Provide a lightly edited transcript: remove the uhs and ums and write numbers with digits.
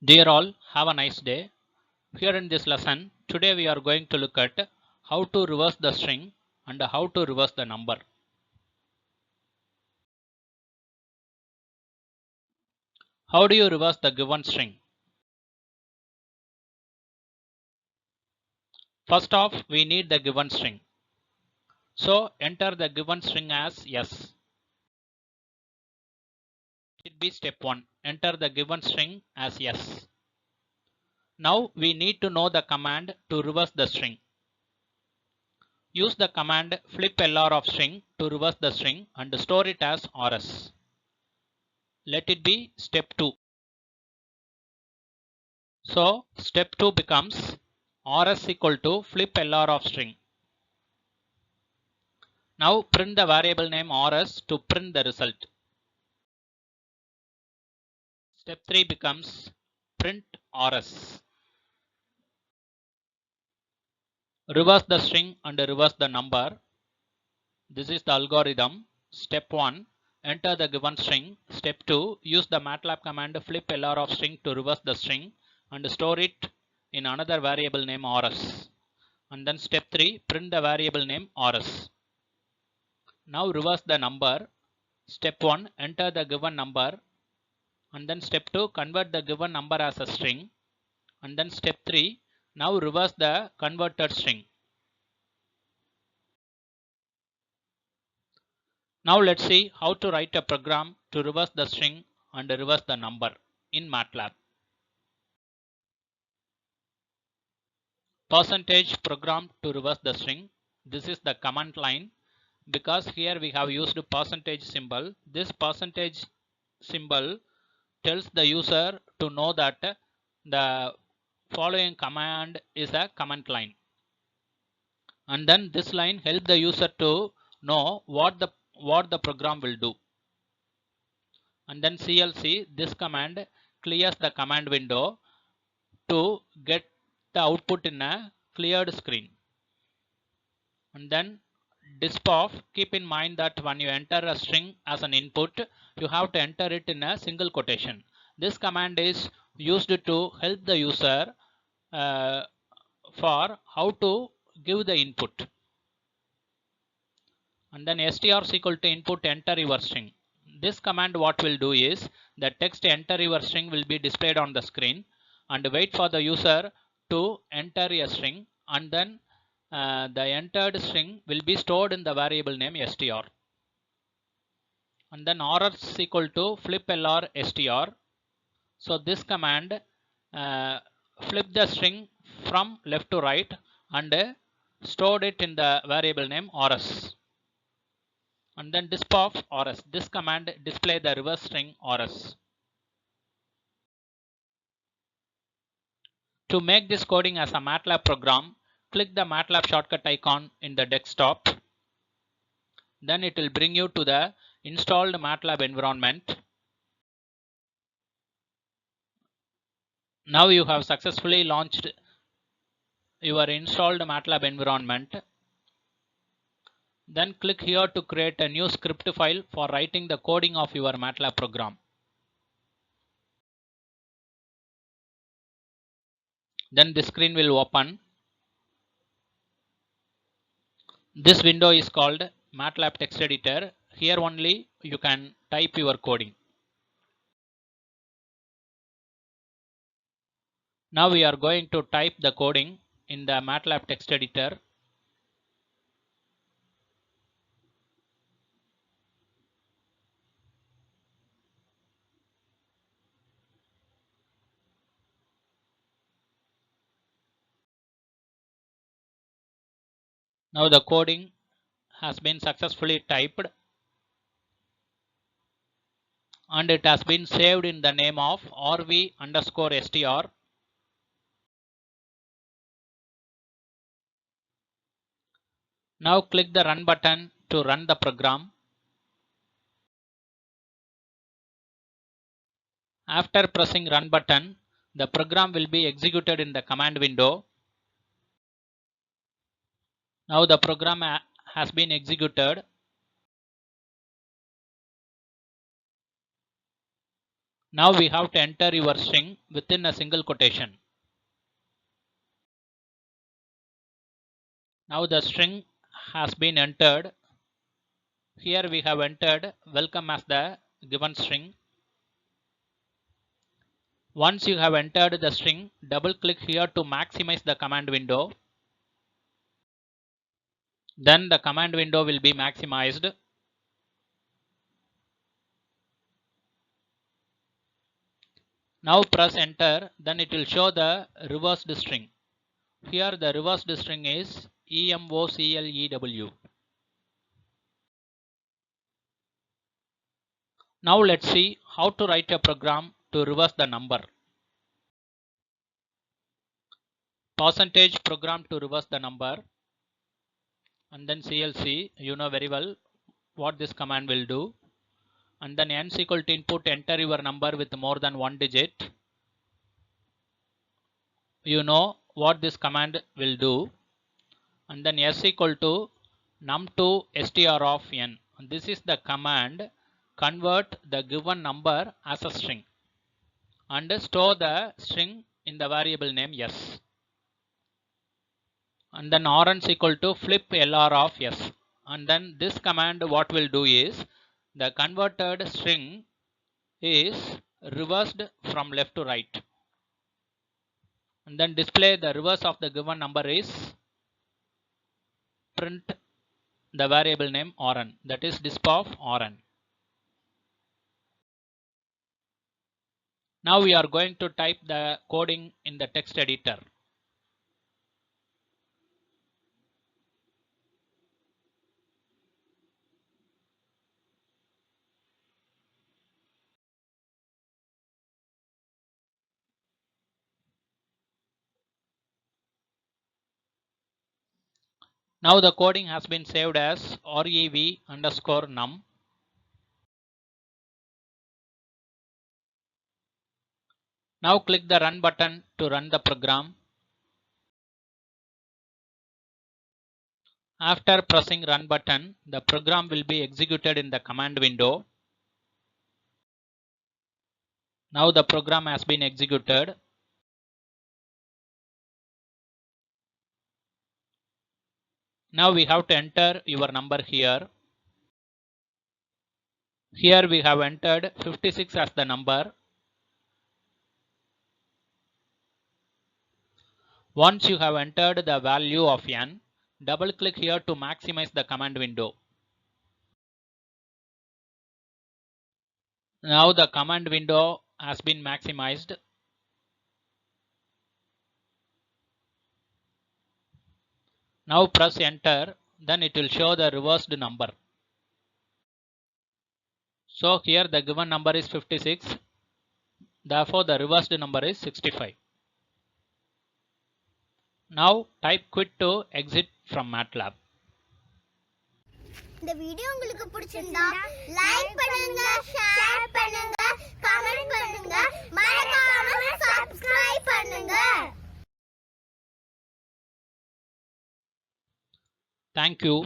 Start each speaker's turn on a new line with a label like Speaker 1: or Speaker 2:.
Speaker 1: Dear all, have a nice day. Here in this lesson, today we are going to look at how to reverse the string and how to reverse the number. How do you reverse the given string? First off, we need the given string. So enter the given string as yes. It be step 1. Enter the given string as yes. Now we need to know the command to reverse the string. Use the command flip lr of string to reverse the string and store it as rs. Let it be step 2. So step 2 becomes rs equal to flip lr of string. Now print the variable name rs to print the result. Step 3 becomes print rs. Reverse the string and reverse the number. This is the algorithm. Step 1, enter the given string. Step 2, use the MATLAB command flip lr of string to reverse the string and store it in another variable name rs. And then step 3, print the variable name rs. Now reverse the number. Step 1, enter the given number. And then step 2, convert the given number as a string. And then step 3, now reverse the converted string. Now let's see how to write a program to reverse the string and reverse the number in MATLAB. Percentage program to reverse the string. This is the command line because here we have used percentage symbol. This percentage symbol tells the user to know that the following command is a command line. And then this line helps the user to know what the program will do. And then CLC, this command clears the command window to get the output in a cleared screen. And then dispOf, keep in mind that when you enter a string as an input, you have to enter it in a single quotation. This command is used to help the user for how to give the input. And then str is equal to input enter your string. This command what will do is the text enter your string will be displayed on the screen and wait for the user to enter a string, and then the entered string will be stored in the variable name str. And then rs is equal to flip lr str. So this command flip the string from left to right and stored it in the variable name rs. And then dispOf rs. This command display the reverse string rs. To make this coding as a MATLAB program, click the MATLAB shortcut icon in the desktop. Then it will bring you to the installed MATLAB environment. Now you have successfully launched your installed MATLAB environment. Then click here to create a new script file for writing the coding of your MATLAB program. Then this screen will open. This window is called MATLAB text editor. Here only you can type your coding. Now we are going to type the coding in the MATLAB text editor. Now the coding has been successfully typed and it has been saved in the name of rv_str. Now click the run button to run the program. After pressing run button, the program will be executed in the command window. Now the program has been executed. Now we have to enter your string within a single quotation. Now the string has been entered. Here we have entered welcome as the given string. Once you have entered the string, double click here to maximize the command window. Then the command window will be maximized. Now press enter, then it will show the reversed string. Here the reversed string is EMOCLEW. Now let's see how to write a program to reverse the number. Percentage program to reverse the number, and then CLC, you know very well what this command will do. And then n equal to input, enter your number with more than one digit. You know what this command will do. And then s equal to num2 str of n. And this is the command. Convert the given number as a string and store the string in the variable name s. And then rn is equal to flip lr of s. And then this command what will do is the converted string is reversed from left to right. And then display the reverse of the given number is print the variable name rn, that is disp of rn. Now we are going to type the coding in the text editor. Now the coding has been saved as rev_num. Now click the run button to run the program. After pressing run button, the program will be executed in the command window. Now the program has been executed. Now we have to enter your number here. Here we have entered 56 as the number. Once you have entered the value of n, double click here to maximize the command window. Now the command window has been maximized. Now press enter, then it will show the reversed number. So here the given number is 56, therefore the reversed number is 65. Now type quit to exit from MATLAB.
Speaker 2: இந்த video உங்களுக்கு பிடிச்சிருந்தா like பண்ணுங்க, share பண்ணுங்க, comment பண்ணுங்க, மறக்காம subscribe பண்ணுங்க.
Speaker 1: Thank you.